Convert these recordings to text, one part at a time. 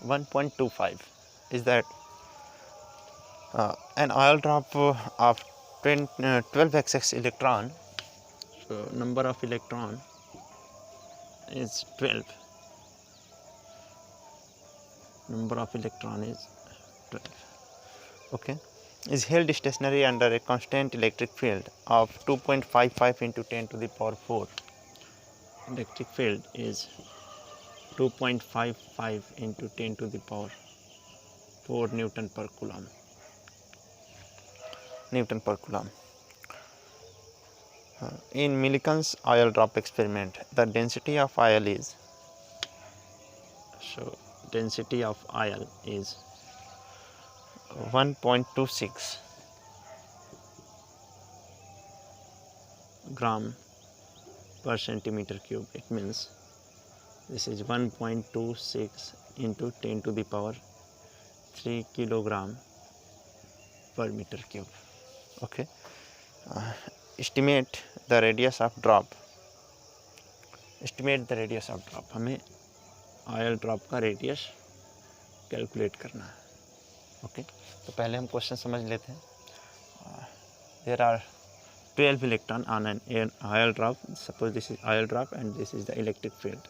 1.25 is that an oil drop of 12xx electron. So number of electron is 12. Number of electron is 12. Okay, is held stationary under a constant electric field of 2.55 into 10 to the power 4. Electric field is 2.55 into 10 to the power 4 Newton per coulomb. Newton per coulomb. In Millikan's oil drop experiment, the density of oil is, so density of oil is 1.26 gram per centimeter cube. It means this is 1.26 into 10 to the power 3 kilogram per meter cube. Okay. Estimate the radius of drop. Estimate the radius of drop. हमें oil drop का radius calculate करना है. Okay, तो पहले हम question समझ लेते हैं. There are 12 electron on an oil drop. Suppose this is oil drop and this is the electric field.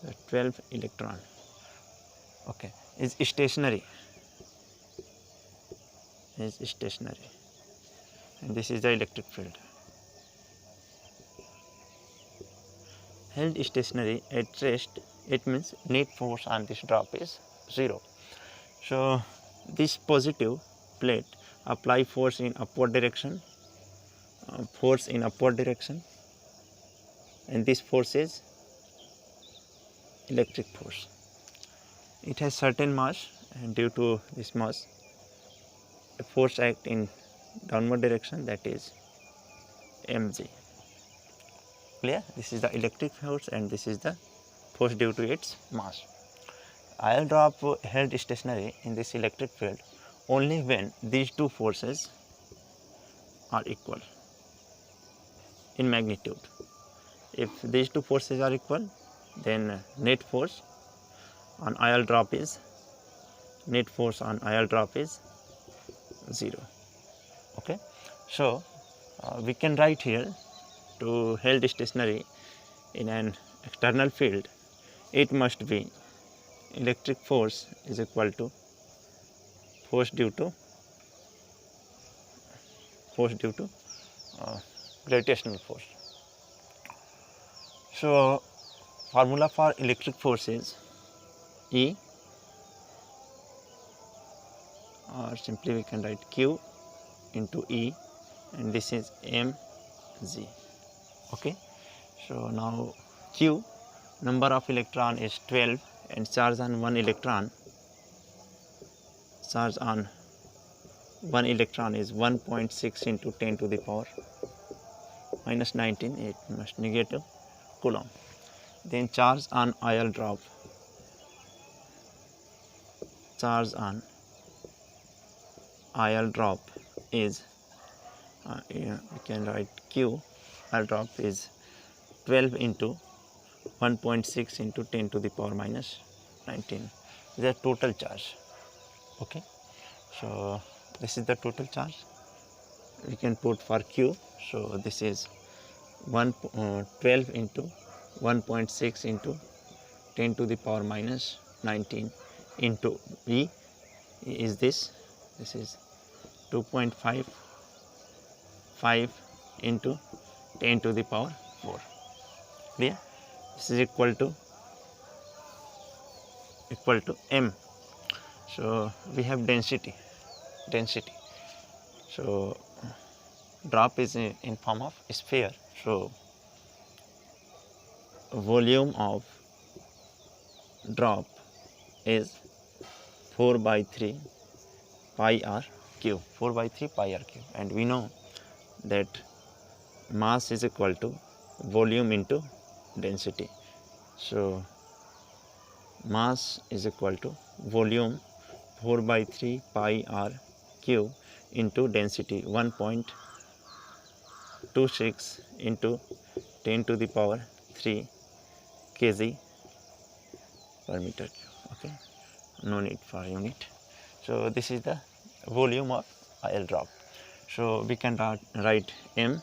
The 12 electron, okay, is stationary. Is stationary, and this is the electric field. Held stationary at rest, it means net force on this drop is 0. So this positive plate apply force in upward direction, and this force is electric force. It has certain mass, and due to this mass, a force act in downward direction, that is mg. Clear? This is the electric force and this is the force due to its mass. Oil drop held stationary in this electric field only when these two forces are equal in magnitude. If these two forces are equal, then net force on oil drop is 0. Okay, so we can write here, to held stationary in an external field, it must be electric force is equal to force due to gravitational force. So formula for electric force is E, or simply we can write Q into E, and this is mg. Okay, so now Q, number of electron is 12 and charge on one electron is 1.6 into 10 to the power minus 19, it must negative coulomb. Then charge on oil drop is we can write Q, oil drop is 12 into 1.6 into 10 to the power minus 19, the total charge. Okay, so this is the total charge we can put for Q. So this is 12 into 1.6 into 10 to the power minus 19 into E is this is 2.55 into 10 to the power 4. Clear? This is equal to m. So we have density. So drop is in form of sphere. So volume of drop is 4 by 3 pi r cube. And we know that mass is equal to volume into density. So mass is equal to volume 4 by 3 pi r cube into density 1.26 into 10 to the power 3 kg per meter cube. Okay, no need for unit. So this is the volume of oil drop. So we can write M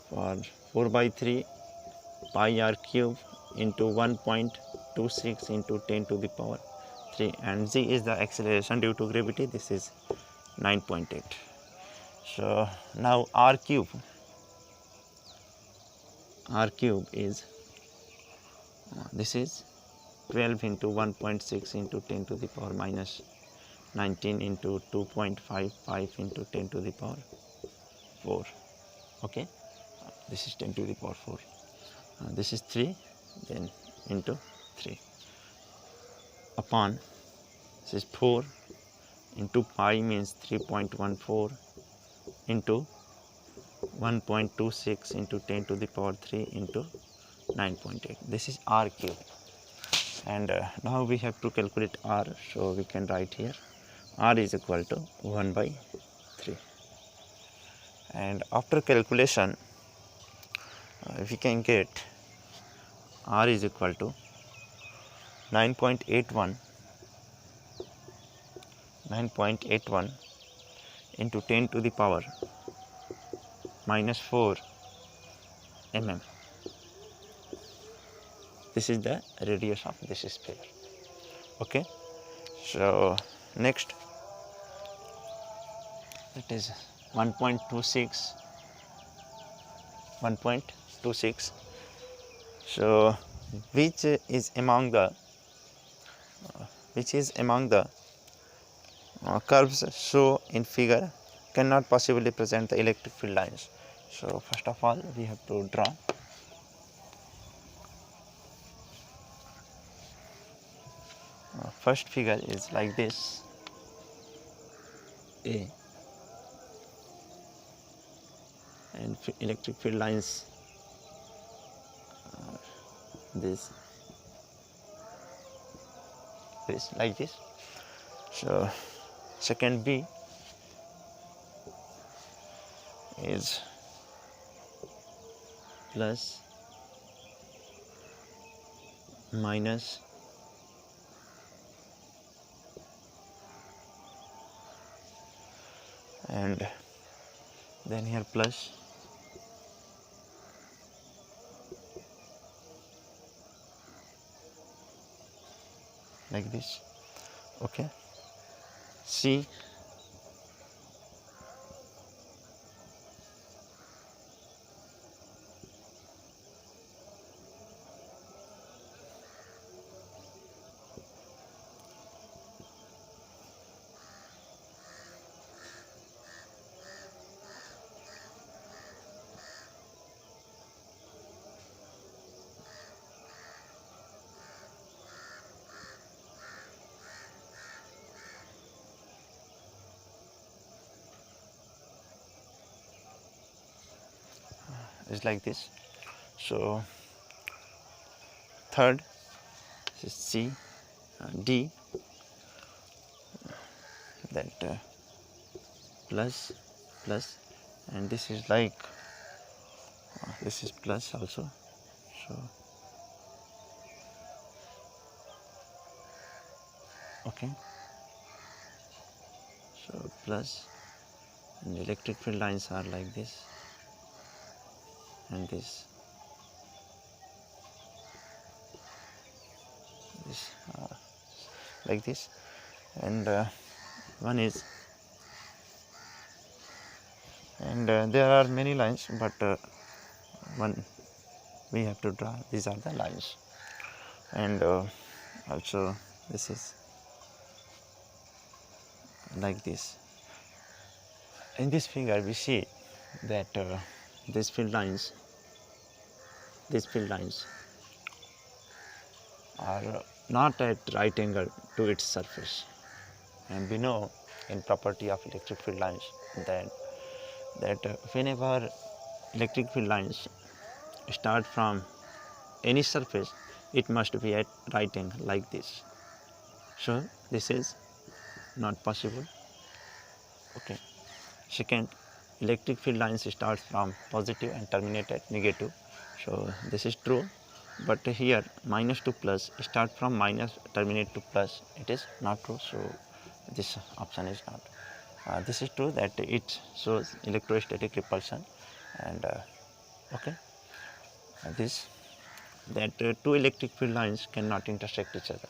for 4 by 3 pi r cube into 1.26 into 10 to the power 3, and g is the acceleration due to gravity. This is 9.8. So now r cube is this is 12 into 1.6 into 10 to the power minus 19 into 2.55 into 10 to the power 4. Okay, this is 10 to the power 4. This is 3, then into 3 upon this is 4 into pi means 3.14 into 1.26 into 10 to the power 3 into 9.8. This is r cube, and now we have to calculate r. So we can write here r is equal to 1 by 3, and after calculation we can get r is equal to 9.81 into 10 to the power minus 4 mm. This is the radius of this sphere. Okay, so next, that is 1.26. So which is among the curves shown in figure cannot possibly present the electric field lines. So first of all we have to draw. First figure is like this, A, and electric field lines this like this. So second B is plus, minus, and then here plus, like this. Okay, C is like this. So third is C, D, that plus, and this is like this is plus also. So okay, so plus, and electric field lines are like this and this like this, and one is, and there are many lines, but one we have to draw. These are the lines, and also this is like this. In this figure we see that these field lines are not at right angle to its surface, and we know in property of electric field lines that whenever electric field lines start from any surface, it must be at right angle like this. So this is not possible. Okay. Second, electric field lines start from positive and terminate at negative. So this is true, but here minus to plus, start from minus, terminate to plus, it is not true. So this option is not. This is true that it shows electrostatic repulsion, and okay, this that two electric field lines cannot intersect each other,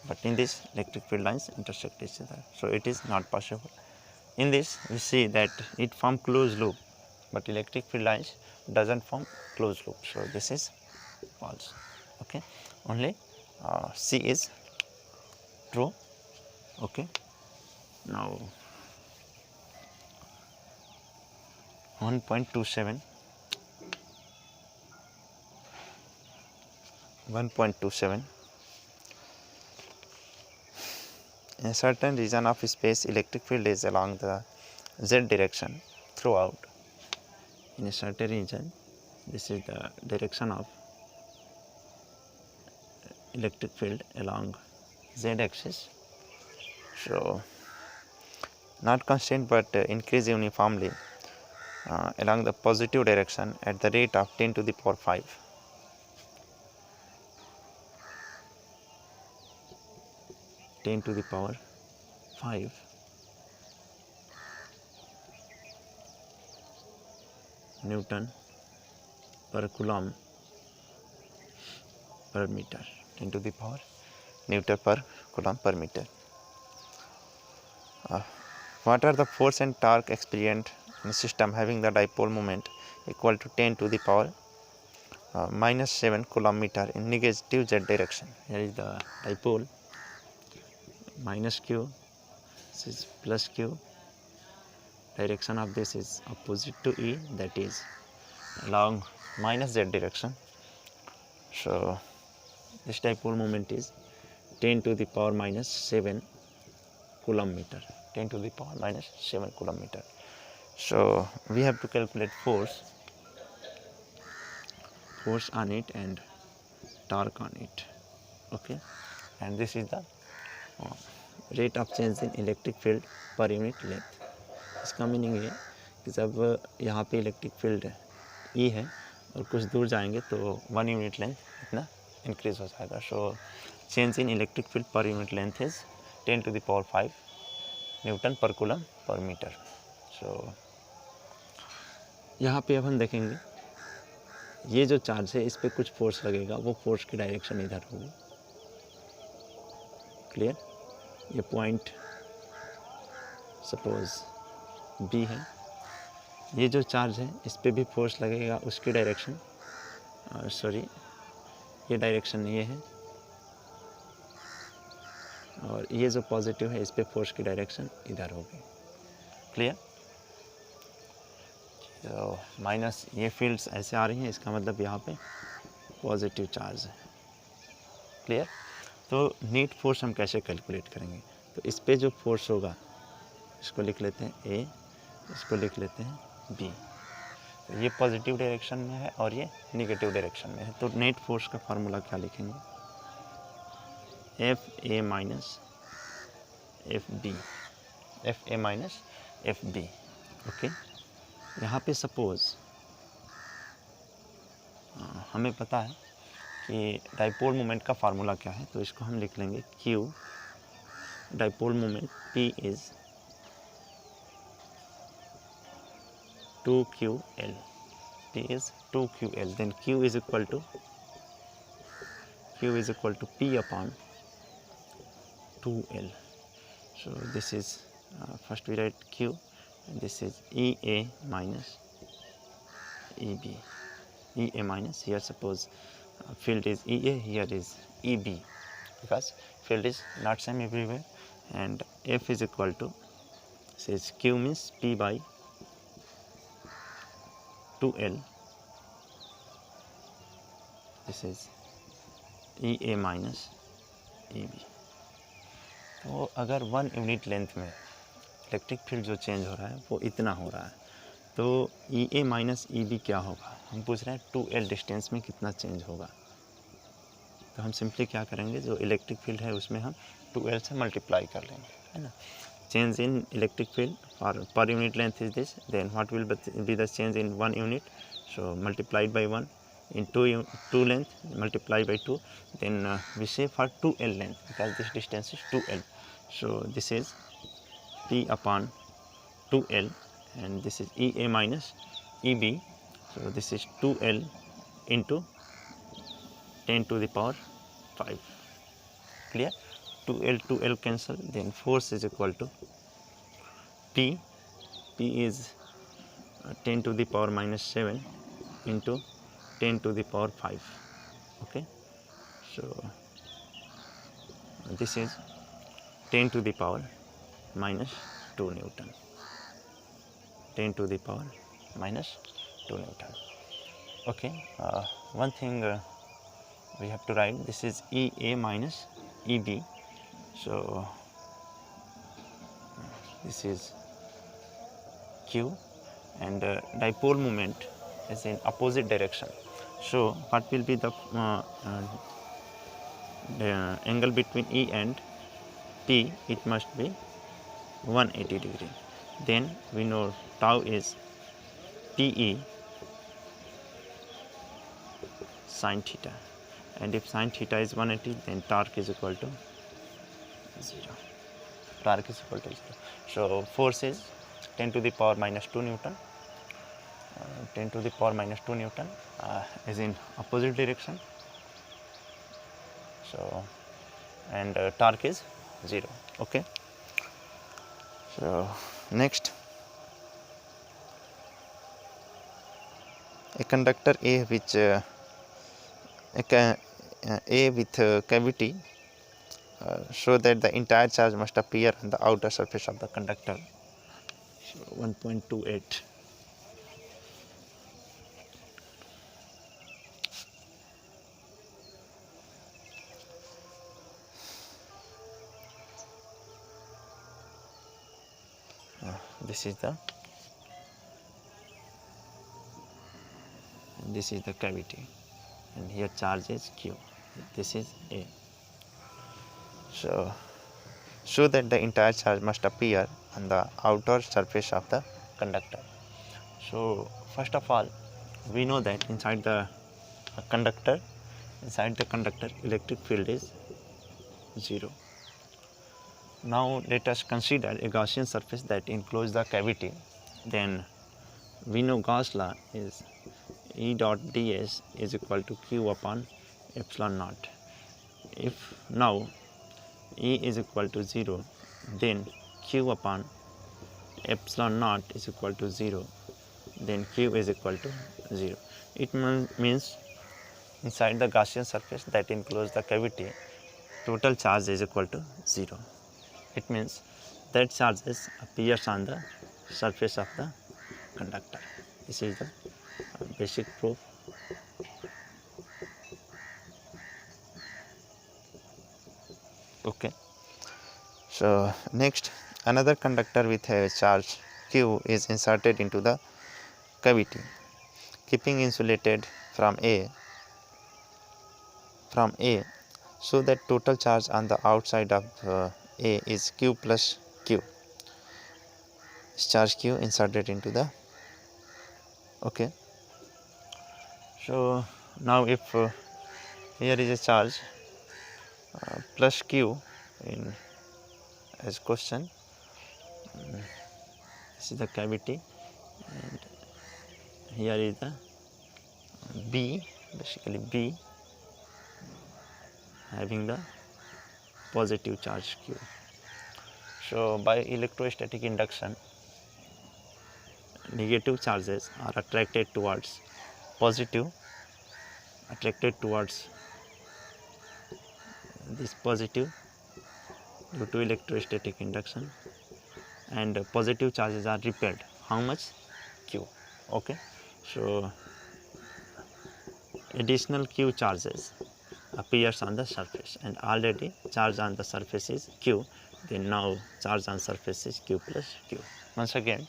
but in this electric field lines intersect each other, so it is not possible. In this we see that it form closed loop, but electric field lines doesn't form closed loop, so this is false. Okay, only C is true. Okay, now 1.27 in a certain region of space, electric field is along the z direction throughout. In a certain region, this is the direction of electric field along z axis. So not constant but increase uniformly along the positive direction at the rate of 10 to the power 5. Newton per coulomb per meter, 10 to the power Newton per coulomb per meter. What are the force and torque experienced in a system having the dipole moment equal to 10 to the power minus 7 coulomb meter in negative z direction? Here is the dipole, minus q, this is plus q, direction of this is opposite to E, that is along minus z direction. So this dipole moment is 10 to the power minus 7 coulomb meter, 10 to the power minus 7 coulomb meter. So we have to calculate force on it and torque on it. Okay, and this is the rate of change in electric field per unit length. इसका meaning ये कि जब यहाँ पे electric field E है और कुछ दूर जाएंगे तो 1 यूनिट लेंथ इतना इंक्रीज हो जाएगा. So change in electric field per unit length is 10 to the power 5 Newton पर कूलम पर मीटर. सो यहाँ पे अब हम देखेंगे ये जो चार्ज है इस पर कुछ फोर्स लगेगा, वो फोर्स की डायरेक्शन इधर होगी. क्लियर? ये पॉइंट सपोज B है, ये जो चार्ज है इस पे भी फोर्स लगेगा, उसकी डायरेक्शन सॉरी ये डायरेक्शन ये है, और ये जो पॉजिटिव है इस पे फोर्स की डायरेक्शन इधर होगी. क्लियर? तो माइनस ये फील्ड्स ऐसे आ रही हैं, इसका मतलब यहाँ पे पॉजिटिव चार्ज है. क्लियर? तो नीट फोर्स हम कैसे कैलकुलेट करेंगे? तो इस पे जो फोर्स होगा इसको लिख लेते हैं A, इसको लिख लेते हैं B. तो ये पॉजिटिव डायरेक्शन में है और ये नेगेटिव डायरेक्शन में है. तो नेट फोर्स का फार्मूला क्या लिखेंगे? FA minus FB, FA minus FB. Okay, यहाँ पे सपोज हमें पता है कि डाइपोल मोमेंट का फार्मूला क्या है, तो इसको हम लिख लेंगे Q, dipole moment P is 2QL, P is 2QL, then Q is equal to P upon 2L. So this is first we write Q, and this is EA minus EB. EA minus, here suppose field is EA, here is EB, because field is not same everywhere, and F is equal to, says Q means P by 2L. This is EA minus EB. तो अगर 1 unit length में electric field जो change हो रहा है वो इतना हो रहा है, तो EA माइनस EB क्या होगा? हम पूछ रहे हैं 2L डिस्टेंस में कितना चेंज होगा. तो हम सिंपली क्या करेंगे, जो इलेक्ट्रिक फील्ड है उसमें हम 2L से मल्टीप्लाई कर लेंगे, है ना. Change in electric field for per unit length is this, then what will be the change in 1 unit? So multiplied by 1, in 2 length multiply by 2, then we say for 2L length, because this distance is 2L. So this is P upon 2L, and this is EA minus EB. So this is 2L into 10 to the power 5. Clear? 2L cancel, then force is equal to P is 10 to the power minus 7 into 10 to the power 5. Okay, so this is 10 to the power minus 2 Newton. 10 to the power minus 2 Newton. Okay, one thing we have to write, this is EA minus EB. So this is Q, and dipole moment is in opposite direction. So what will be the angle between E and P? It must be 180 degree. Then we know tau is PE sin theta, and if sin theta is 180, then torque is equal to 0. Torque is equal to 0. So force is 10 to the power minus 2 Newton. 10 to the power minus 2 Newton is in opposite direction. So and torque is 0. Okay. So next, a conductor A which A with cavity, so that the entire charge must appear on the outer surface of the conductor. So 1.28. This is the cavity, and here charge is Q. This is A. So that the entire charge must appear on the outer surface of the conductor. So first of all, we know that inside the conductor electric field is 0. Now let us consider a Gaussian surface that encloses the cavity. Then we know Gauss law is E dot ds is equal to Q upon epsilon naught. If now E is equal to 0, then Q upon epsilon naught is equal to 0, then Q is equal to 0. It means inside the Gaussian surface that encloses the cavity, total charge is equal to 0. It means that charges appears on the surface of the conductor. This is the basic proof. Okay. So next, another conductor with a charge Q is inserted into the cavity, keeping insulated from A, so that total charge on the outside of A is Q plus Q. Charge Q inserted into the. Okay. So now if here is a charge plus Q in as question, this is the cavity, and here is the B, basically B having the positive charge Q. So by electrostatic induction, negative charges are attracted towards positive, this positive due to electrostatic induction, and positive charges are repelled. How much? Q. Okay. So additional Q charges appears on the surface, and already charge on the surface is Q, then now charge on surface is Q plus Q. Once again,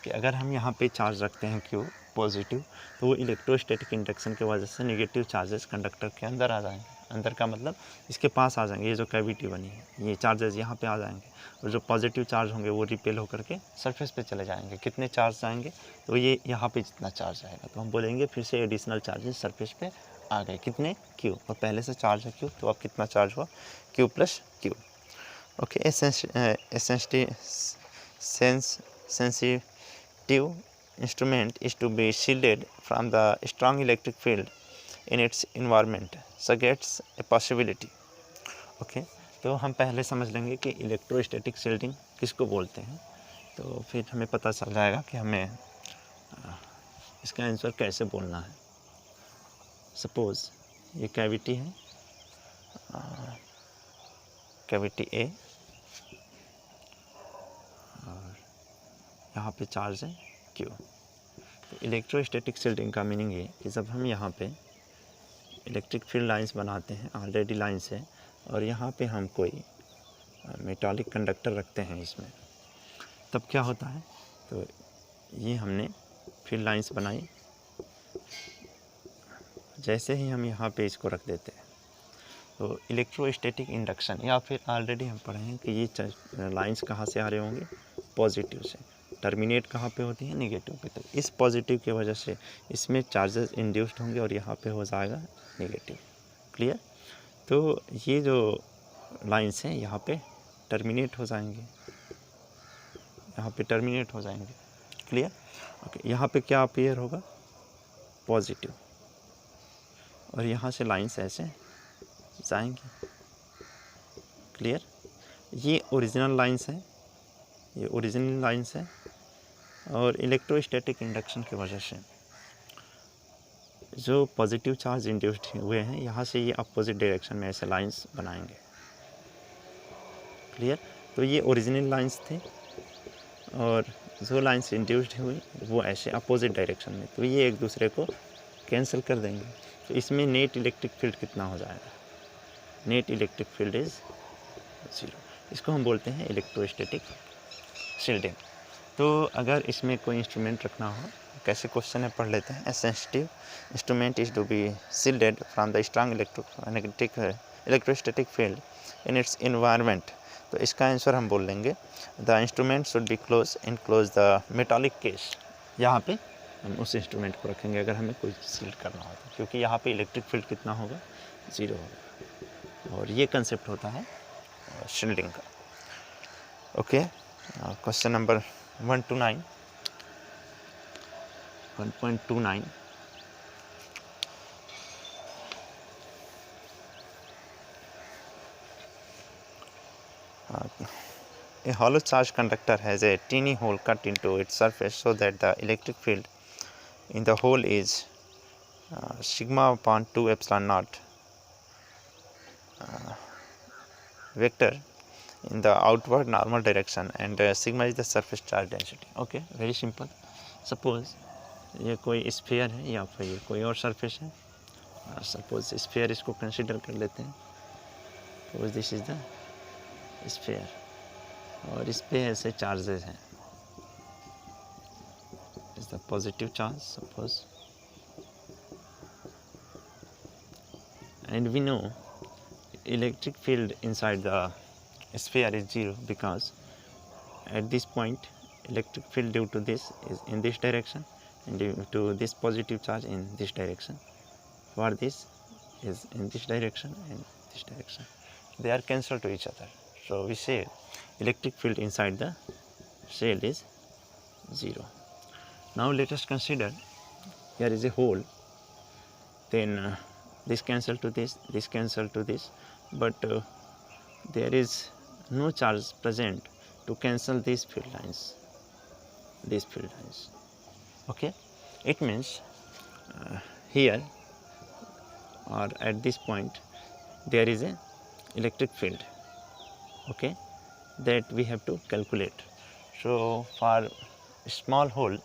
कि अगर हम यहाँ पे charge रखते हैं Q positive, तो वो electrostatic induction की वजह से नेगेटिव चार्जेस कंडक्टर के अंदर आ जाएंगे, अंदर का मतलब इसके पास आ जाएंगे, ये जो कैविटी बनी है ये चार्जेस यहाँ पे आ जाएंगे, और जो पॉजिटिव चार्ज होंगे वो रिपेल होकर के सरफेस पे चले जाएंगे। कितने चार्ज जाएंगे, तो ये यहाँ पे जितना चार्ज आएगा तो हम बोलेंगे फिर से एडिशनल चार्जेस सरफेस पे आ गए, कितने Q, और पहले से चार्ज है Q, तो अब कितना चार्ज हुआ Q plus Q। Okay, sensitive instrument is to be shielded from the strong electric field in its environment, suggests a possibility। Okay, तो हम पहले समझ लेंगे कि इलेक्ट्रोस्टैटिक शील्डिंग किसको बोलते हैं, तो फिर हमें पता चल जाएगा कि हमें इसका आंसर कैसे बोलना है। सपोज़ ये कैविटी है, कैविटी ए, और यहाँ पे चार्ज है Q। तो इलेक्ट्रोस्टैटिक शील्डिंग का मीनिंग ये कि जब हम यहाँ पे इलेक्ट्रिक फील्ड लाइंस बनाते हैं, ऑलरेडी लाइंस है, और यहाँ पे हम कोई मेटालिक कंडक्टर रखते हैं इसमें, तब क्या होता है, तो ये हमने फील्ड लाइंस बनाई, जैसे ही हम यहाँ पे इसको रख देते हैं तो इलेक्ट्रोस्टैटिक इंडक्शन, या फिर ऑलरेडी हम पढ़े हैं कि ये लाइंस कहाँ से आ रहे होंगे, पॉजिटिव से, टर्मिनेट कहाँ पे होती है, नेगेटिव पे। तो इस पॉजिटिव की वजह से इसमें चार्जेस इंड्यूस्ड होंगे और यहाँ पे हो जाएगा नेगेटिव। क्लियर, तो ये जो लाइंस हैं यहाँ पे टर्मिनेट हो जाएंगे, यहाँ पे टर्मिनेट हो जाएंगे। क्लियर, ओके, यहाँ पे क्या अपीयर होगा, पॉजिटिव, और यहाँ से लाइंस ऐसे जाएंगी। क्लियर, ये ओरिजिनल लाइंस हैं, ये ओरिजिनल लाइंस हैं, और इलेक्ट्रोस्टैटिक इंडक्शन की वजह से जो पॉजिटिव चार्ज इंड्यूस्ड हुए हैं यहाँ से ये अपोजिट डायरेक्शन में ऐसे लाइंस बनाएंगे। क्लियर, तो ये ओरिजिनल लाइंस थे, और जो लाइंस इंड्यूस्ड हुई वो ऐसे अपोजिट डायरेक्शन में, तो ये एक दूसरे को कैंसिल कर देंगे। तो इसमें नेट इलेक्ट्रिक फील्ड कितना हो जाएगा, नेट इलेक्ट्रिक फील्ड इज़ 0। इसको हम बोलते हैं इलेक्ट्रोस्टैटिक शील्डिंग। तो अगर इसमें कोई इंस्ट्रूमेंट रखना हो, कैसे क्वेश्चन है पढ़ लेते हैं। A sensitive instrument is to be shielded from the strong electrostatic field in its environment. तो इसका आंसर हम बोल लेंगे the instrument should be enclose the metallic case. यहाँ पे हम उस इंस्ट्रूमेंट को रखेंगे अगर हमें कोई शील्ड करना हो तो, क्योंकि यहाँ पे इलेक्ट्रिक फील्ड कितना होगा, 0 होगा, और ये कंसेप्ट होता है शील्डिंग का। Okay, question number 129 1.29 A hollow charge conductor has a teeny hole cut into its surface so that the electric field in the hole is sigma upon 2 epsilon naught vector in the outward normal direction, and sigma is the surface charge density. Okay, very simple. Suppose ये कोई sphere है या फिर ये कोई और surface है, suppose sphere इसको कंसिडर कर लेते हैं। Suppose this is the sphere, और इस पे ऐसे चार्जेस हैं, is the positive charge suppose, and we know electric field inside the sphere is 0 because at this point electric field due to this is in this direction and due to this positive charge in this direction, for this is in this direction and this direction, they are cancelled to each other. So we say electric field inside the shell is 0. Now let us consider here is a hole, then this cancel to this cancel to this, but there is no charge present to cancel these field lines, okay. It means here or at this point there is a electric field, okay, that we have to calculate. So for a small hole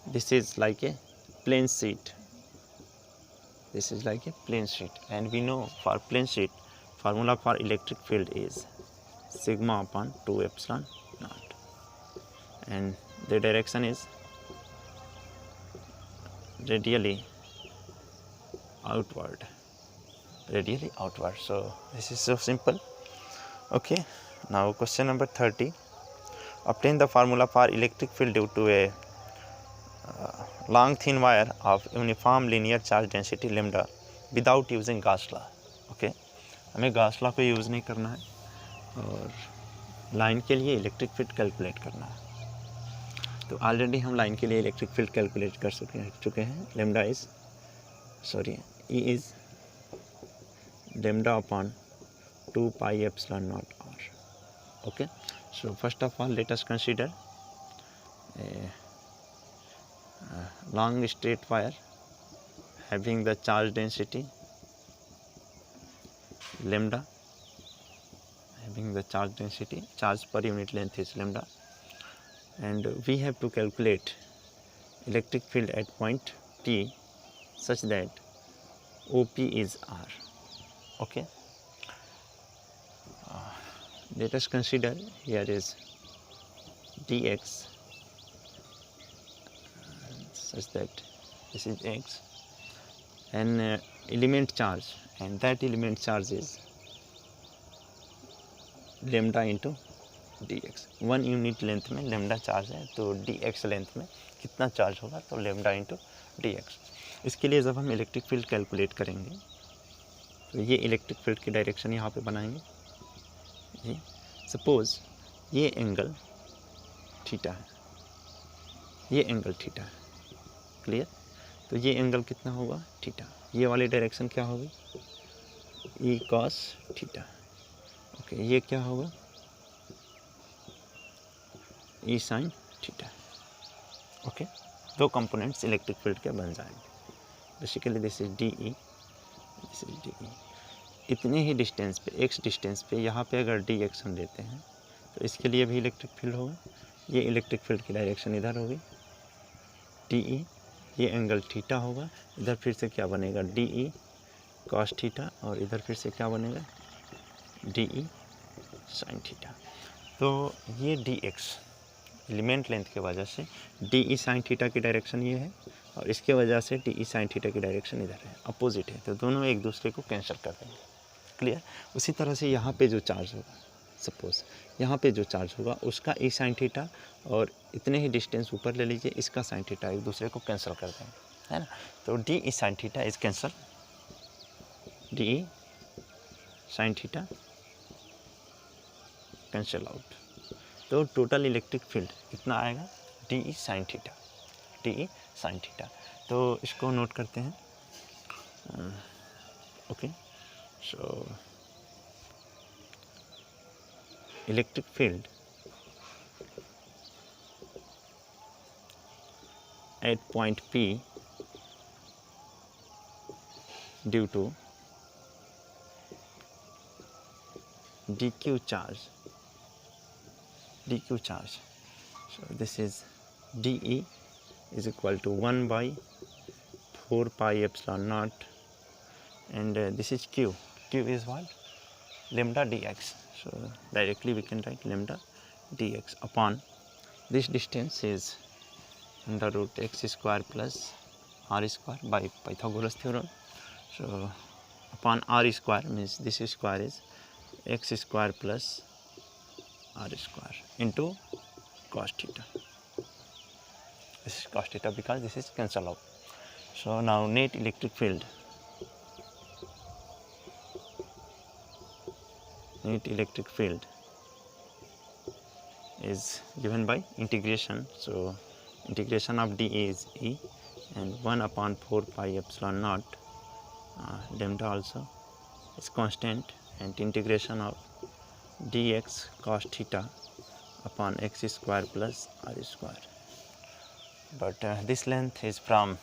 this is like a plain sheet, this is like a plane sheet, and we know for plane sheet formula for electric field is sigma upon 2 epsilon naught, and the direction is radially outward, radially outward. So this is so simple. Okay, now question number 30. Obtain the formula for electric field due to a long thin wire of uniform linear charge density lambda without using Gauss law. Okay, हमें Gauss law को use नहीं करना है और line के लिए electric field calculate करना है. तो ऑलरेडी हम लाइन के लिए इलेक्ट्रिक फील्ड कैलकुलेट कर चुके हैं. Lambda is E is lambda upon 2 pi epsilon naught r. Okay, so first of all let us consider a long straight wire having the charge density lambda, having the charge per unit length is lambda, and we have to calculate electric field at point P such that OP is R. Okay, let us consider here is dx such that this is x, an element charge, and that element charge is lambda into dx. 1 unit length में lambda charge है तो dx length में कितना charge होगा, तो lambda into dx. इसके लिए जब हम इलेक्ट्रिक फील्ड कैलकुलेट करेंगे तो ये इलेक्ट्रिक फील्ड की डायरेक्शन यहाँ पे बनाएंगे. जी, सपोज़ ये एंगल थीटा है, ये एंगल थीटा है. क्लियर? तो ये एंगल कितना होगा, थीटा. ये वाली डायरेक्शन क्या होगी, ई कॉस थीटा. ओके, ये क्या होगा, ई साइन थीटा. ओके, दो कंपोनेंट्स इलेक्ट्रिक फील्ड के बन जाएंगे. Basically this is D E, this is D E. इतने ही डिस्टेंस पे, एक्स डिस्टेंस पे, यहाँ पे अगर डी एक्स हम लेते हैं तो इसके लिए भी इलेक्ट्रिक फील्ड होगा. ये इलेक्ट्रिक फील्ड की डायरेक्शन इधर होगी डी ई. ये एंगल थीटा होगा. इधर फिर से क्या बनेगा, डी ई कॉस थीटा, और इधर फिर से क्या बनेगा, डी ई साइन थीटा. तो ये डी एक्स एलिमेंट लेंथ की वजह से डी ई साइन थीटा की डायरेक्शन ये है, और इसके वजह से डी ई साइन थीटा की डायरेक्शन इधर है, अपोजिट है. तो दोनों एक दूसरे को कैंसिल कर देंगे. क्लियर? उसी तरह से यहाँ पे जो चार्ज होगा, सपोज यहाँ पे जो चार्ज होगा उसका ई साइन थीटा, और इतने ही डिस्टेंस ऊपर ले लीजिए, इसका साइन थीटा एक दूसरे को कैंसिल कर देंगे, है ना. तो D E sine theta is cancel, D E sine theta cancel out. तो टोटल इलेक्ट्रिक फील्ड कितना आएगा, D E sine theta, D E sine theta. तो इसको नोट करते हैं. Okay, so electric field at point P due to dq charge. So this is dE is equal to 1 by 4 pi epsilon naught, and this is q. Q is what, lambda dx. So directly we can write lambda dx upon this distance is under root x square plus r square by Pythagoras theorem. So upon r square means this square is x square plus r square into cos theta. This is cos theta because this is cancel out. So now net electric field, is given by integration. So integration of dE is E, and 1 upon 4 pi epsilon naught lambda also is constant, and integration of dx cos theta upon x square plus r square. But this length is from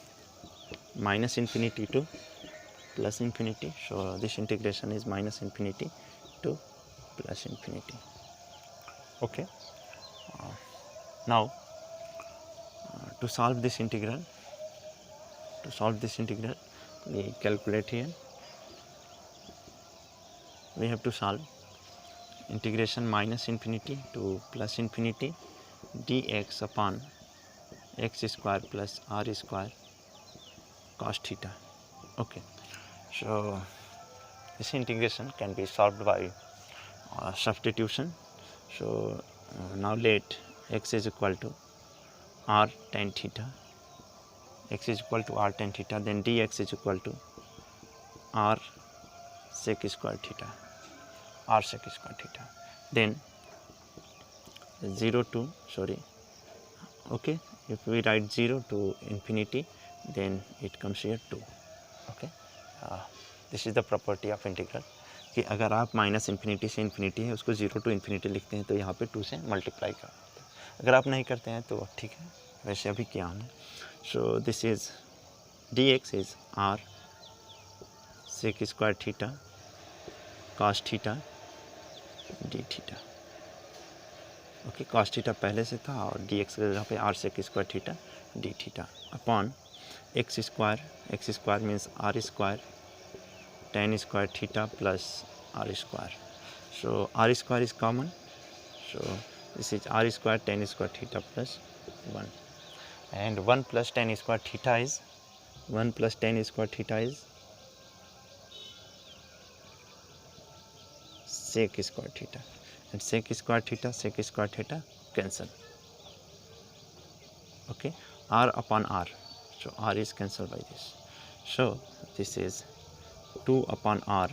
minus infinity to plus infinity, so this integration is minus infinity to plus infinity. Okay, now to solve this integral, we calculate here. We have to solve integration minus infinity to plus infinity dx upon x square plus r square cos theta. Okay, so this integration can be solved by substitution. So now let x is equal to r tan theta, x is equal to r tan theta, then dx is equal to r sec square theta, r sec square theta, then 0 to okay, if we write 0 to infinity then it comes here 2. okay, this is the property of integral कि अगर आप minus infinity से infinity है उसको 0 to infinity लिखते हैं तो यहाँ पे 2 से मल्टीप्लाई कर देते हैं, अगर आप नहीं करते हैं तो ठीक है, वैसे अभी किया हमने. सो this is dx is r sec square theta cos theta d theta. Okay, cos theta पहले से था और dx के जगह पे r sec square theta d theta upon x square means r square tan square theta plus r square. So r square is common. So this is r square tan square theta plus 1. And 1 plus tan square theta is sec square theta. And sec square theta cancel. Okay, r upon r. So r is cancelled by this. So this is 2 upon r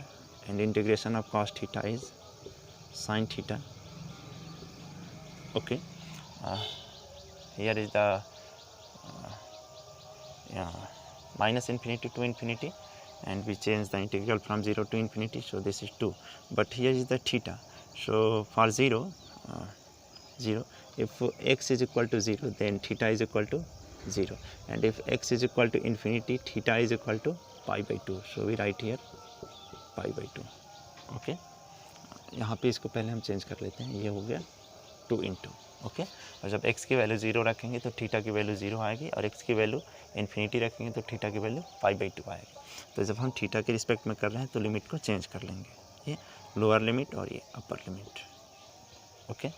and integration of cos theta is sin theta. Okay, here is the minus infinity to infinity and we change the integral from 0 to infinity, so this is 2, but here is the theta. So for 0, if x is equal to 0 then theta is equal to 0, and if x is equal to infinity theta is equal to pi by 2. So we write here pi by 2. Okay, यहाँ पे इसको पहले हम change कर लेते हैं, ये हो गया 2 इंटू. ओके, और जब x की वैल्यू 0 रखेंगे तो थीटा की वैल्यू 0 आएगी और x की वैल्यू इन्फिनिटी रखेंगे तो थीटा की वैल्यू पाई बाई 2 आएगी. तो जब हम थीटा के रिस्पेक्ट में कर रहे हैं तो लिमिट को चेंज कर लेंगे, ये लोअर लिमिट और ये upper limit. Okay,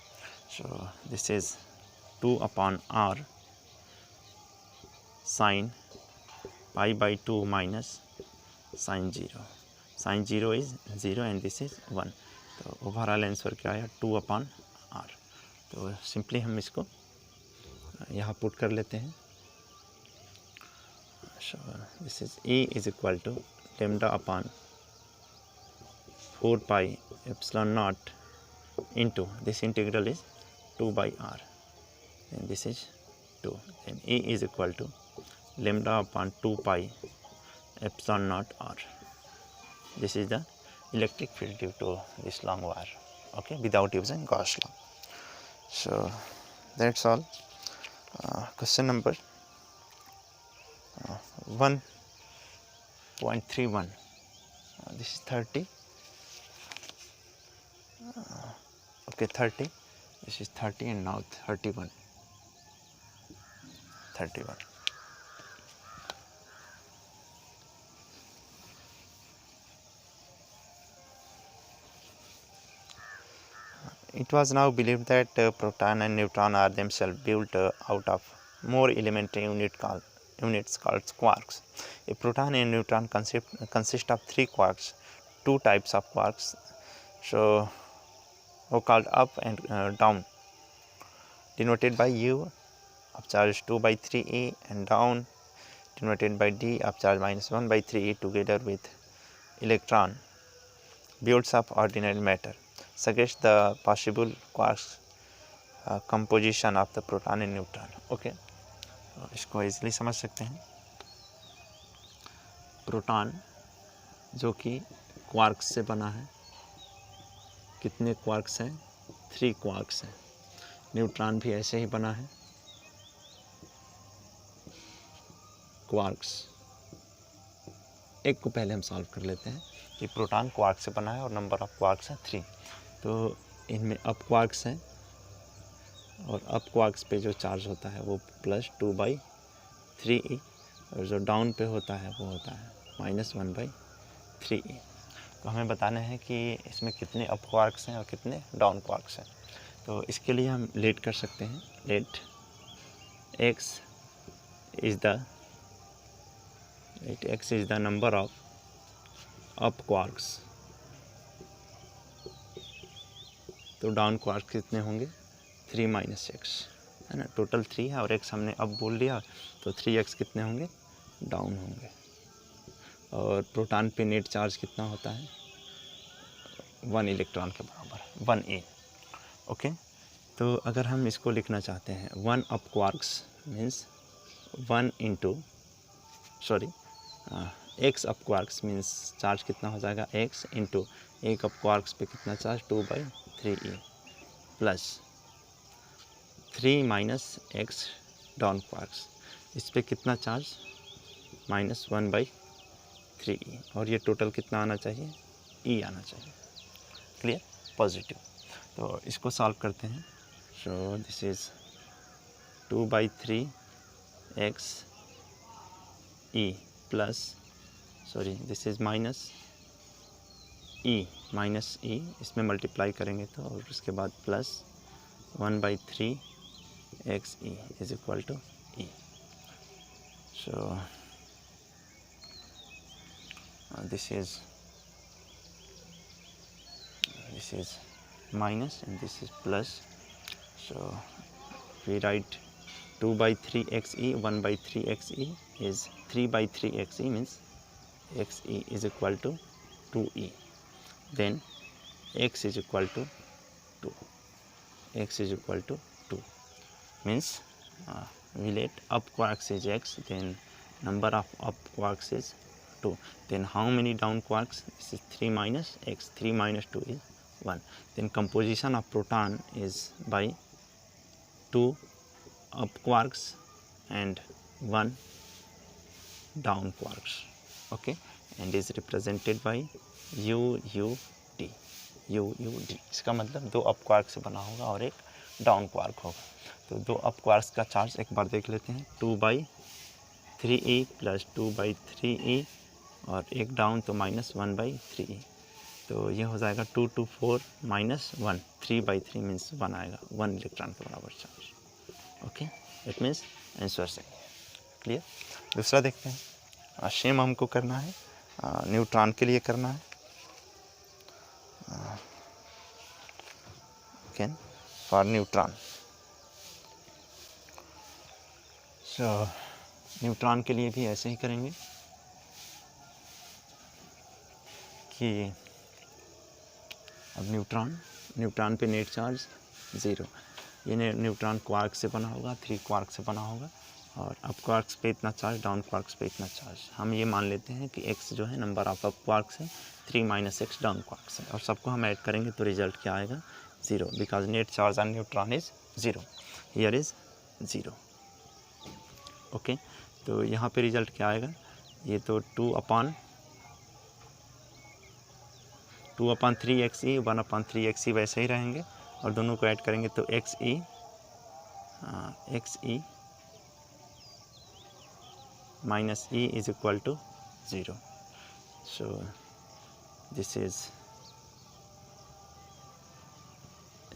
so this is 2 upon r sine pi by 2 minus sine 0. Sine 0 is 0 and this is 1. तो ओवरऑल आंसर क्या आया 2 अपॉन r. तो सिंपली हम इसको यहाँ पुट कर लेते हैं. So this is e is equal to lambda upon 4 pi epsilon not into this integral is 2 by r and this is 2, and e is equal to lambda upon 2 pi epsilon naught r. This is the electric field due to this long wire, okay, without using Gauss law. So that's all. Question number 1.31. This is 30. Okay, 30. This is 30 and now 31. It was now believed that proton and neutron are themselves built out of more elementary units called quarks. A proton and neutron consist of 3 quarks, 2 types of quarks, so called up and down, denoted by U of charge 2 by 3e, and down denoted by d of charge minus 1 by 3e, together with electron builds of ordinary matter, suggest the possible quarks composition of the proton and neutron. Okay, इसको easily समझ सकते हैं. Proton जो कि quarks से बना है, कितने क्वार्क्स हैं? 3 क्वार्क्स हैं. न्यूट्रॉन भी ऐसे ही बना है, क्वार्क्स. एक को पहले हम सॉल्व कर लेते हैं कि प्रोटॉन क्वार्क से बना है और नंबर ऑफ क्वार्क्स है 3. तो इनमें अप क्वार्क्स हैं और अप क्वार्क्स पे जो चार्ज होता है वो प्लस 2 बाई 3e, और जो डाउन पे होता है वो होता है माइनस 1 बाई 3e. तो हमें बताना है कि इसमें कितने अप क्वार्क्स हैं और कितने डाउन क्वार्क्स हैं. तो इसके लिए हम लेट कर सकते हैं. Let x is the number of up quarks तो डाउन क्वार्क्स कितने होंगे 3 माइनस एक्स, है ना। टोटल 3 है और एक्स हमने अब बोल दिया, तो 3x कितने होंगे डाउन होंगे। और प्रोटॉन पे नेट चार्ज कितना होता है 1 इलेक्ट्रॉन के बराबर 1a। ओके, तो अगर हम इसको लिखना चाहते हैं 1 up quarks means 1 into x up quarks means charge कितना हो जाएगा x इंटू एक अप क्वार्क्स पे कितना charge 2/3e plus 3 minus x down quarks, इस पे कितना चार्ज -1/3e, और ये टोटल कितना आना चाहिए e आना चाहिए। Clear, positive. तो इसको सॉल्व करते हैं। So this is 2/3x e plus this is minus e, इसमें मल्टीप्लाई करेंगे तो, और उसके बाद plus 1/3x e is equal to e। So this is minus and this is plus. So we write 2/3xe 1/3xe is 3/3xe means xe is equal to 2e, then x is equal to 2, x is equal to 2 means we let up quarks is x, then number of up quarks is 2, then how many down quarks, this is 3 minus x, 3 minus 2 is 1, then composition of proton is by 2 up quarks and 1 down quarks, okay, and is represented by UUD। इसका मतलब 2 up quark से बना होगा और एक down quark होगा। तो 2 up quarks का चार्ज एक बार देख लेते हैं, 2/3e प्लस 2/3e और एक डाउन तो -1/3e, तो ये हो जाएगा 2 to 4 माइनस 1, 3/3 मीन्स 1 आएगा, 1 इलेक्ट्रॉन के बराबर charge. Okay, it means answer सही है। क्लियर। दूसरा देखते हैं, सेम हमको करना है, न्यूट्रॉन के लिए करना है। Can for neutron, so neutron के लिए भी ऐसे ही करेंगे कि अब न्यूट्रॉन पे नेट चार्ज 0, ये न्यूट्रॉन क्वार्क से बना होगा, 3 क्वार्क से बना होगा, और अप क्वार्क्स पे इतना चार्ज, डाउन क्वार्क्स पे इतना चार्ज। हम ये मान लेते हैं कि x जो है नंबर ऑफ अप क्वार्क्स है, 3 माइनस एक्स डाउन क्वार्क्स है, और सबको हम ऐड करेंगे तो रिजल्ट क्या आएगा 0, because net charge on neutron is 0, here is 0। Okay, तो यहाँ पे रिजल्ट क्या आएगा, ये तो 2/3xe 1/3xe वैसे ही रहेंगे, और दोनों को ऐड करेंगे तो xe minus e is equal to 0. So this is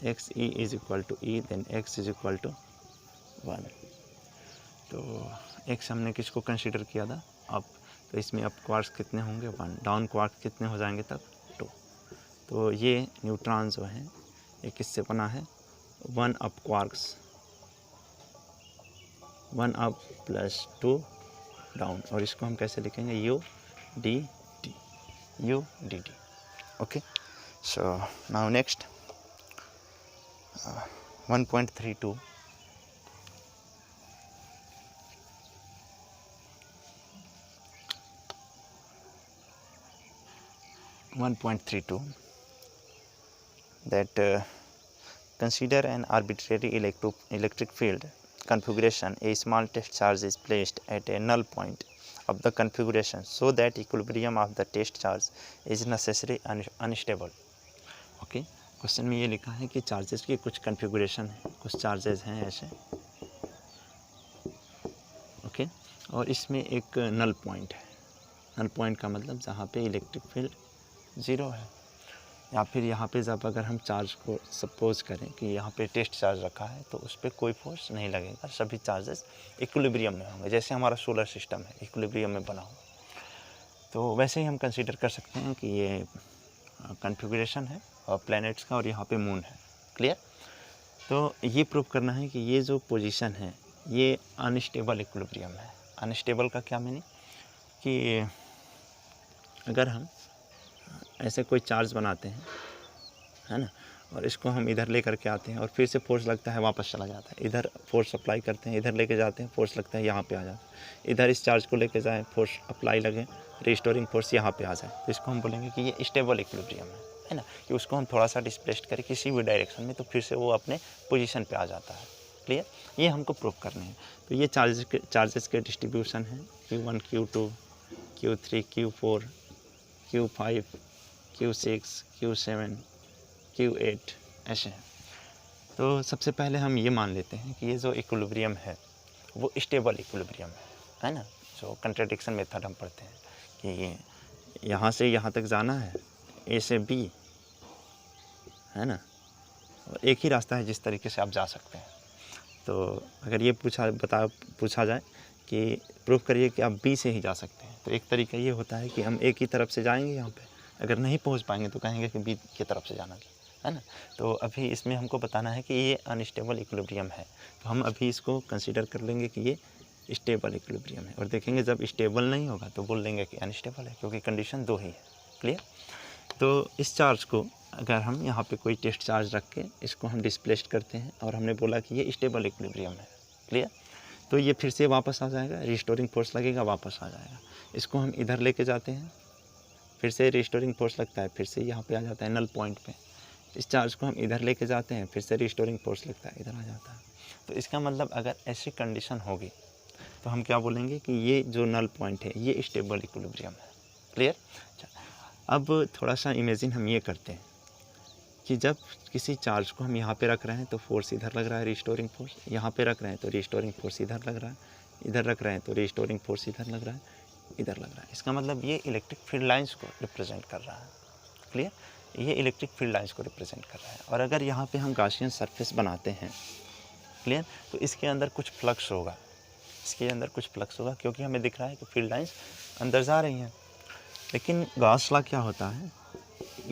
xe is equal to e, then x is equal to 1. तो x हमने किसको कंसीडर किया था अब, तो इसमें अप क्वार्क्स कितने होंगे 1, डाउन क्वार्क्स कितने हो जाएंगे तब 2। तो ये न्यूट्रॉन जो है ये किससे बना है 1 up quarks, 1 up plus 2 down, और इसको हम कैसे लिखेंगे UDD। Okay, so now next 1.32 that consider an arbitrary electric field configuration. A small test charge is placed at a null point of the configuration so that equilibrium of the test charge is necessarily unstable. Okay, question में ये लिखा है कि charges की कुछ configuration है, कुछ charges हैं ऐसे, ओके, और इसमें एक नल पॉइंट है। नल पॉइंट का मतलब जहाँ पे इलेक्ट्रिक फील्ड 0 है, या फिर यहाँ पे जब अगर हम चार्ज को सपोज करें कि यहाँ पे टेस्ट चार्ज रखा है तो उस पर कोई फोर्स नहीं लगेगा, सभी चार्जेस इक्विलिब्रियम में होंगे, जैसे हमारा सोलर सिस्टम है इक्विलिब्रियम में बना हुआ। तो वैसे ही हम कंसीडर कर सकते हैं कि ये कन्फिगरेशन है और प्लैनेट्स का, और यहाँ पे मून है, क्लियर। तो ये प्रूव करना है कि ये जो पोजीशन है ये अनस्टेबल इक्विलिब्रियम है। अनस्टेबल का क्या मीनिंग कि अगर हम ऐसे कोई चार्ज बनाते हैं, है ना, और इसको हम इधर ले करके आते हैं और फिर से फोर्स लगता है वापस चला जाता है, इधर फोर्स अप्लाई करते हैं, इधर लेके जाते हैं, फोर्स लगता है यहाँ पे आ जाता है, इधर इस चार्ज को लेके जाएं, फोर्स अप्लाई लगे, रिस्टोरिंग फोर्स यहाँ पे आ जाए, तो इसको हम बोलेंगे कि ये स्टेबल इक्विलिब्रियम है ना, कि उसको हम थोड़ा सा डिस्प्लेस्ड करें किसी भी डायरेक्शन में तो फिर से वो अपने पोजीशन पे आ जाता है। क्लियर, ये हमको प्रूव करने हैं। तो ये चार्जेस के डिस्ट्रीब्यूशन है Q1, Q2, Q3, Q4, Q5, Q6, Q7, Q8 ऐसे हैं। तो सबसे पहले हम ये मान लेते हैं कि ये जो इक्विलिब्रियम है वो स्टेबल इक्विलिब्रियम है ना। जो कंट्राडिक्शन मेथड हम पढ़ते हैं कि ये यहाँ से यहाँ तक जाना है, ए से बी, है ना, और एक ही रास्ता है जिस तरीके से आप जा सकते हैं। तो अगर ये पूछा जाए कि प्रूव करिए कि आप बी से ही जा सकते हैं, तो एक तरीका ये होता है कि हम एक ही तरफ से जाएंगे यहाँ पे, अगर नहीं पहुँच पाएंगे तो कहेंगे कि बी की तरफ से जाना है ना। तो अभी इसमें हमको बताना है कि ये अनस्टेबल इक्विलिब्रियम है, तो हम अभी इसको कंसीडर कर लेंगे कि ये स्टेबल इक्विलिब्रियम है, और देखेंगे जब स्टेबल नहीं होगा तो बोल देंगे कि अनस्टेबल है, क्योंकि कंडीशन दो ही है। क्लियर। तो इस चार्ज को अगर हम यहाँ पे कोई टेस्ट चार्ज रख के इसको हम डिस्प्लेस्ड करते हैं और हमने बोला कि ये स्टेबल इक्विलिब्रियम है। क्लियर। तो ये फिर से वापस आ जाएगा, रिस्टोरिंग फोर्स लगेगा, वापस आ जाएगा। इसको हम इधर लेके जाते हैं, फिर से रिस्टोरिंग फोर्स लगता है, फिर से यहाँ पे आ जाता है नल पॉइंट पे। इस चार्ज को हम इधर लेके जाते हैं, फिर से रिस्टोरिंग फोर्स लगता है, इधर आ जाता है। तो इसका मतलब अगर ऐसी कंडीशन होगी तो हम क्या बोलेंगे कि ये जो नल पॉइंट है ये स्टेबल इक्विलिब्रियम है। क्लियर। अब थोड़ा सा इमेजिन हम ये करते हैं कि जब किसी चार्ज को हम यहाँ पे रख रहे हैं तो फोर्स इधर लग रहा है, रिस्टोरिंग फोर्स, यहाँ पे रख रहे हैं तो रिस्टोरिंग फोर्स इधर लग रहा है, इधर रख रहे हैं तो रिस्टोरिंग फोर्स इधर लग रहा है, इधर लग रहा है। इसका मतलब ये इलेक्ट्रिक फील्ड लाइंस को रिप्रेजेंट कर रहा है। क्लियर। ये इलेक्ट्रिक फील्ड लाइंस को रिप्रेजेंट कर रहा है। और अगर यहाँ पे हम गॉसियन सरफेस बनाते हैं, क्लियर, तो इसके अंदर कुछ फ्लक्स होगा, इसके अंदर कुछ फ्लक्स होगा, क्योंकि हमें दिख रहा है कि फील्ड लाइंस अंदर जा रही हैं। लेकिन गॉस लॉ क्या होता है,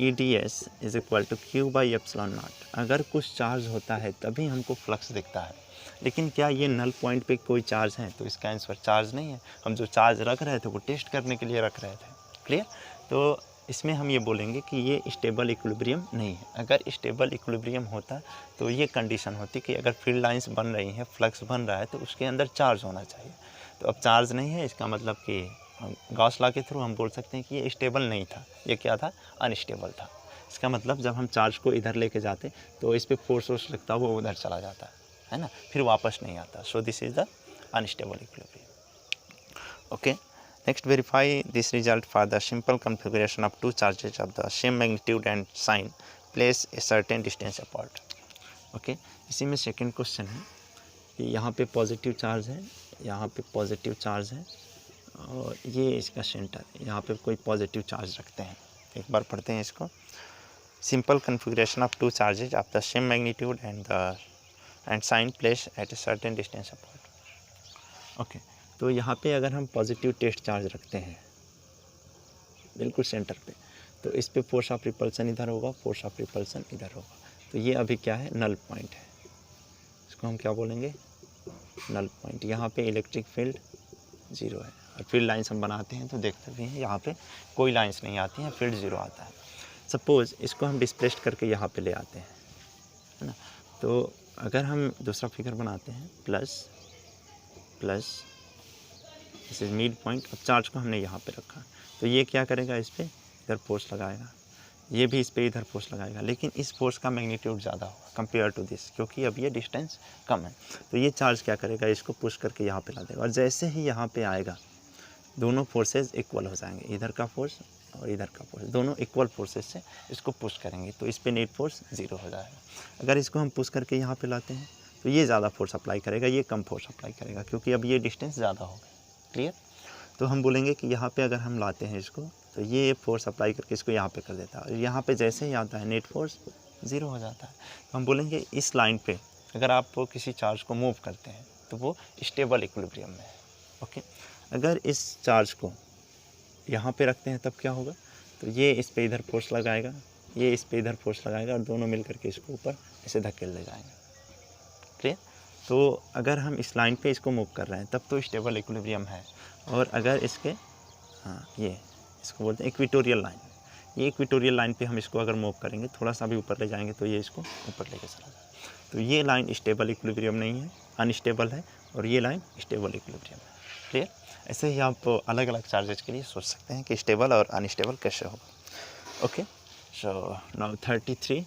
EDS is equal to Q/ε0। अगर कुछ चार्ज होता है तभी हमको फ्लक्स दिखता है, लेकिन क्या ये नल पॉइंट पे कोई चार्ज है, तो इसका आंसर चार्ज नहीं है। हम जो चार्ज रख रहे थे वो टेस्ट करने के लिए रख रहे थे। क्लियर। तो इसमें हम ये बोलेंगे कि ये स्टेबल इक्विलिब्रियम नहीं है। अगर स्टेबल इक्विलिब्रियम होता तो ये कंडीशन होती कि अगर फील्ड लाइंस बन रही हैं, फ्लक्स बन रहा है, तो उसके अंदर चार्ज होना चाहिए। तो अब चार्ज नहीं है, इसका मतलब कि गॉस लॉ के थ्रू हम बोल सकते हैं कि ये स्टेबल नहीं था, ये क्या था, अनस्टेबल था। इसका मतलब जब हम चार्ज को इधर लेके जाते तो इस पर फोर्स लगता है, वो उधर चला जाता है ना, फिर वापस नहीं आता। So this is the unstable equilibrium. Okay, next verify this result for the simple configuration of two charges of the same magnitude and sign place a certain distance apart. Okay, इसी में सेकेंड क्वेश्चन है कि यहाँ पे positive charge है, यहाँ पे positive charge है, और ये इसका सेंटर, यहाँ पे कोई पॉजिटिव चार्ज रखते हैं। एक बार पढ़ते हैं इसको। Simple configuration of two charges of the same magnitude and sign place at a certain distance apart. Okay, तो यहाँ पे अगर हम पॉजिटिव टेस्ट चार्ज रखते हैं बिल्कुल सेंटर पे, तो इस पे फोर्स ऑफ रिपल्सन इधर होगा, फोर्स ऑफ रिपल्सन इधर होगा। तो ये अभी क्या है, नल पॉइंट है। इसको हम क्या बोलेंगे, नल पॉइंट। यहाँ पे इलेक्ट्रिक फील्ड 0 है, और फील्ड लाइंस हम बनाते हैं तो देखते भी हैं यहाँ पे कोई लाइंस नहीं आती हैं, फील्ड 0 आता है। सपोज़ इसको हम डिस्प्लेस्ड करके यहाँ पे ले आते हैं, है ना। तो अगर हम दूसरा फिगर बनाते हैं, plus this is mid point. अब चार्ज को हमने यहाँ पे रखा, तो ये क्या करेगा, इस पर इधर फोर्स लगाएगा, ये भी इस पर इधर फोर्स लगाएगा, लेकिन इस फोर्स का मैग्नीट्यूड ज़्यादा होगा कंपेयर टू दिस, क्योंकि अब ये डिस्टेंस कम है। तो ये चार्ज क्या करेगा, इसको पुश करके यहाँ पे ला देगा, और जैसे ही यहाँ पे आएगा दोनों फोर्सेस इक्वल हो जाएंगे, इधर का फोर्स और इधर का फोर्स, दोनों इक्वल फोर्सेस से इसको पुश करेंगे, तो इस पर नेट फोर्स 0 हो जाएगा। अगर इसको हम पुश करके यहाँ पे लाते हैं तो ये ज़्यादा फोर्स अप्लाई करेगा, ये कम फोर्स अप्लाई करेगा, क्योंकि अब ये डिस्टेंस ज़्यादा हो गया। क्लियर। तो हम बोलेंगे कि यहाँ पे अगर हम लाते हैं इसको, तो ये फोर्स अप्लाई करके इसको यहाँ पे कर देता है, और यहाँ पे जैसे ही आता है नेट फोर्स 0 हो जाता है। तो हम बोलेंगे इस लाइन पे अगर आप किसी चार्ज को मूव करते हैं तो वो स्टेबल इक्विलिब्रियम में है। ओके, अगर इस चार्ज को यहाँ पे रखते हैं तब क्या होगा, तो ये इस पे इधर फोर्स लगाएगा, ये इस पे इधर फोर्स लगाएगा और दोनों मिल करके इसको ऊपर ऐसे धकेल ले जाएंगे। क्लियर? तो अगर हम इस लाइन पे इसको मूव कर रहे हैं तब तो स्टेबल इक्विलिब्रियम है, और अगर इसके ये इसको बोलते हैं इक्वेटोरियल लाइन, ये इक्वेटोरियल लाइन पे हम इसको अगर मूव करेंगे, थोड़ा सा भी ऊपर ले जाएंगे तो ये इसको ऊपर लेके चला जाएगा। तो ये लाइन स्टेबल इक्विलिब्रियम नहीं है, अनस्टेबल है, और ये लाइन स्टेबल इक्विलिब्रियम है। क्लियर? ऐसे ही आप अलग अलग चार्जेस के लिए सोच सकते हैं कि स्टेबल और अनस्टेबल कैसे होगा। Okay, so now 33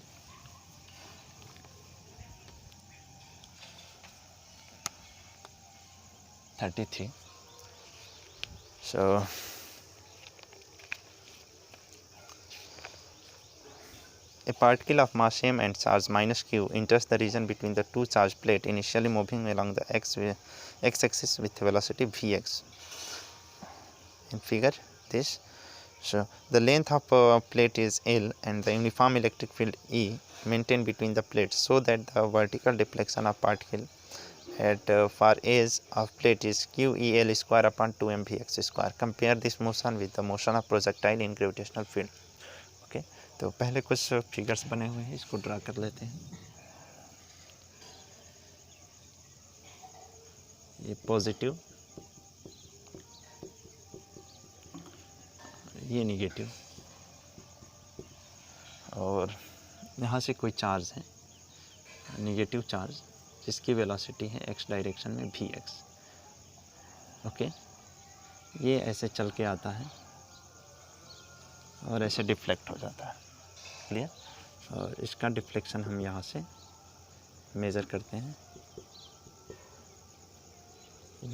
so a particle of mass m and charge minus q enters the region between the two charged plates initially moving along the x-axis with velocity vx. In figure this, so the length of plate is L and the uniform electric field E maintained between the plates, so that the vertical deflection of particle at far edge of plate is QEL square upon 2m Vx square. Compare this motion with the motion of projectile in gravitational field. Okay, तो पहले कुछ figures बने हुए हैं, इसको draw कर लेते हैं। ये पॉजिटिव, ये निगेटिव, और यहाँ से कोई चार्ज है, निगेटिव चार्ज, जिसकी वेलोसिटी है x डायरेक्शन में vx। ओके, ये ऐसे चल के आता है और ऐसे डिफ्लेक्ट हो जाता है। क्लियर? और इसका डिफ्लेक्शन हम यहाँ से मेज़र करते हैं,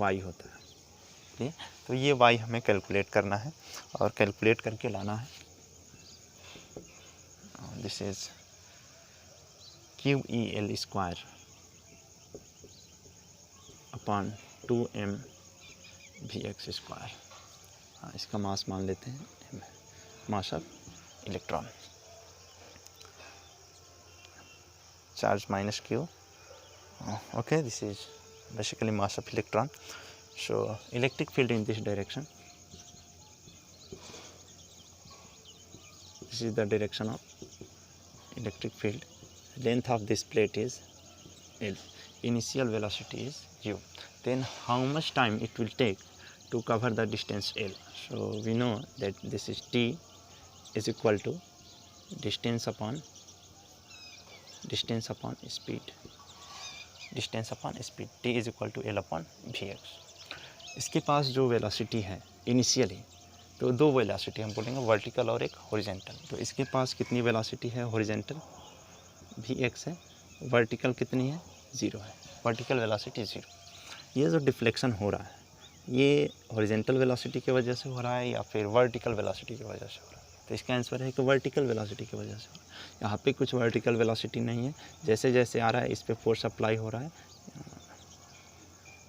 y होता है। क्लियर? तो ये y हमें कैलकुलेट करना है और कैलकुलेट करके लाना है। This is QEL square upon 2m Vx square. हाँ, इसका मास मान लेते हैं m, mass of electron. Charge minus q, okay, this is basically mass of electron. So electric field in this direction, this is the direction of electric field. Length of this plate is L, initial velocity is u. Then how much time it will take to cover the distance L? So we know that this is t is equal to distance upon speed, t is equal to L upon Vx. इसके पास जो velocity है initially, तो दो velocity हम बोलेंगे, vertical और एक horizontal. तो इसके पास कितनी वेलोसिटी है? हॉरिजेंटल Vx है, वर्टिकल कितनी है? 0 है, वर्टिकल वेलोसिटी 0। ये जो डिफ्लेक्शन हो रहा है, ये हॉरिजेंटल वेलोसिटी की वजह से हो रहा है या फिर वर्टिकल वेलोसिटी की वजह से हो रहा है? तो इसका आंसर है कि वर्टिकल वेलोसिटी की वजह से हो रहा है। यहाँ पे कुछ वर्टिकल वेलोसिटी नहीं है, जैसे जैसे आ रहा है इस पर फोर्स अप्लाई हो रहा है,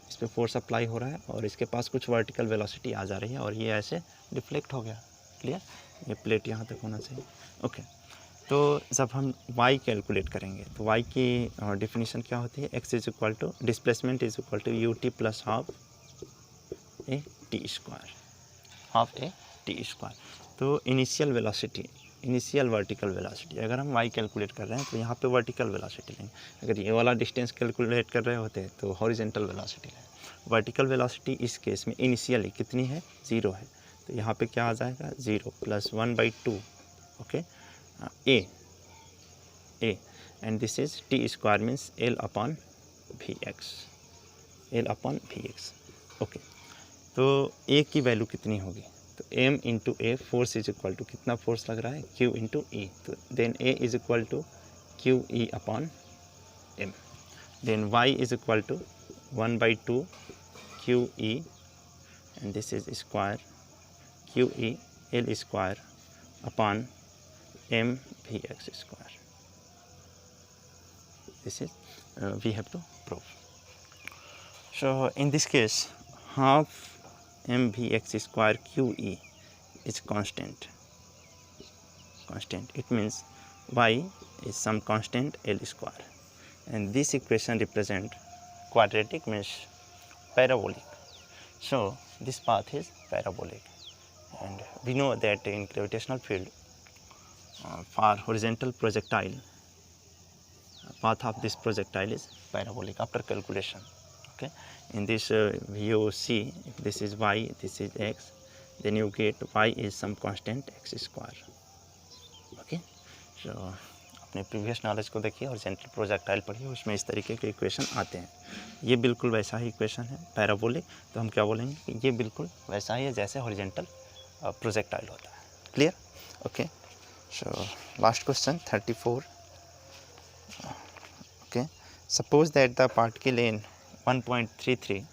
इस पर फोर्स अप्लाई हो रहा है और इसके पास कुछ वर्टिकल वेलोसिटी आ जा रही है और ये ऐसे डिफ्लेक्ट हो गया। क्लियर? ये प्लेट यहाँ तक होना चाहिए। ओके, तो जब हम y कैलकुलेट करेंगे तो y की डेफिनेशन क्या होती है? x is equal to displacement is equal to u t plus half a t square, half a t square. तो initial velocity, initial vertical velocity, अगर हम y कैलकुलेट कर रहे हैं तो यहाँ पे वर्टिकल वेलोसिटी लेंगे। अगर ये वाला डिस्टेंस कैलकुलेट कर रहे होते तो हॉरिजेंटल वेलोसिटी लेंगे। वर्टिकल वेलोसिटी इस केस में इनिशियली कितनी है? 0 है, तो यहाँ पे क्या आ जाएगा? 0 plus 1/2, okay, a, and this is t square means L upon Vx, ओके। तो a की वैल्यू कितनी होगी? तो m into a, force is equal to कितना फोर्स लग रहा है? q into e. तो then a is equal to Q E upon m, then y is equal to 1/2 Q E, and this is square Q E L square upon m Vx square. This is we have to prove. So in this case, half m Vx square QE is constant. It means y is some constant L square, and this equation represent quadratic means parabolic. So this path is parabolic, and we know that in gravitational field for horizontal projectile, path of this projectile is parabolic after calculation. Okay, in this you see, if this is y, this is x, then you get y is some constant x square. Okay, so अपने previous knowledge को देखिए, horizontal projectile पढ़िए, उसमें इस तरीके के equation आते हैं. ये बिल्कुल वैसा ही इक्वेशन है पैराबोलिक, तो हम क्या बोलेंगे कि ये बिल्कुल वैसा ही है जैसे हॉरिजॉन्टल प्रोजेक्टाइल होता है. Clear? Okay, so last question 34. Okay, suppose that the particle in 1.33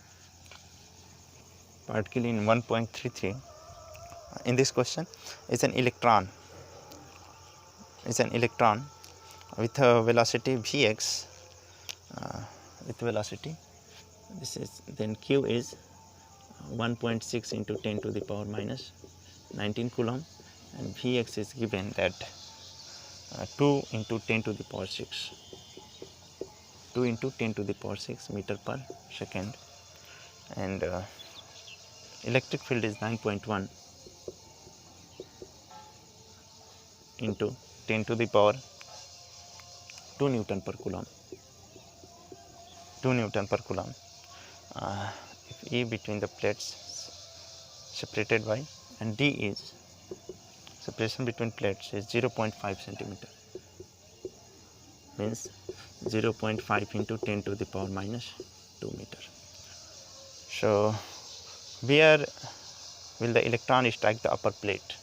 in this question is an electron with a velocity vx, with velocity, this is, then q is 1.6 into 10 to the power minus 19 coulomb, and vx is given that 2 into 10 to the power 6 meter per second, and electric field is 9.1 into 10 to the power 2 Newton per coulomb. If E between the plates separated by, and D is, separation between plates is 0.5 centimeter, means 0.5 into 10 to the power minus 2 meter. So where will the electron strike the upper plate?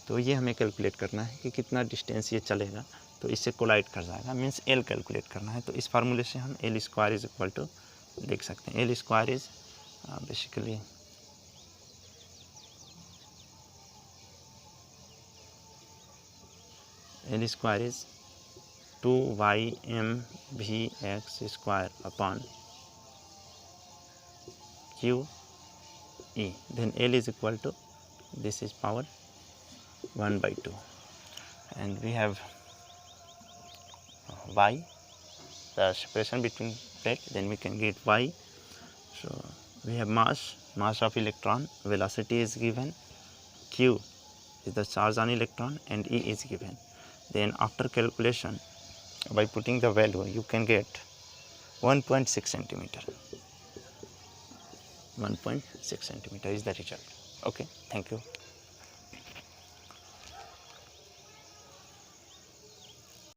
तो ये हमें calculate करना है कि कितना distance ये चलेगा तो इससे कोलाइड कर जाएगा, मीन्स एल कैलकुलेट करना है. तो इस फार्मूले से हम L square is equal to देख सकते हैं. L square is basically L square is 2ymvx square upon qe. Then L is equal to, this is power 1/2, and we have y, the separation between plate, then we can get y. So we have mass of electron, velocity is given, q is the charge on electron, and E is given. Then after calculation, by putting the value, you can get 1.6 centimeter. 1.6 centimeter is the result. Okay, thank you.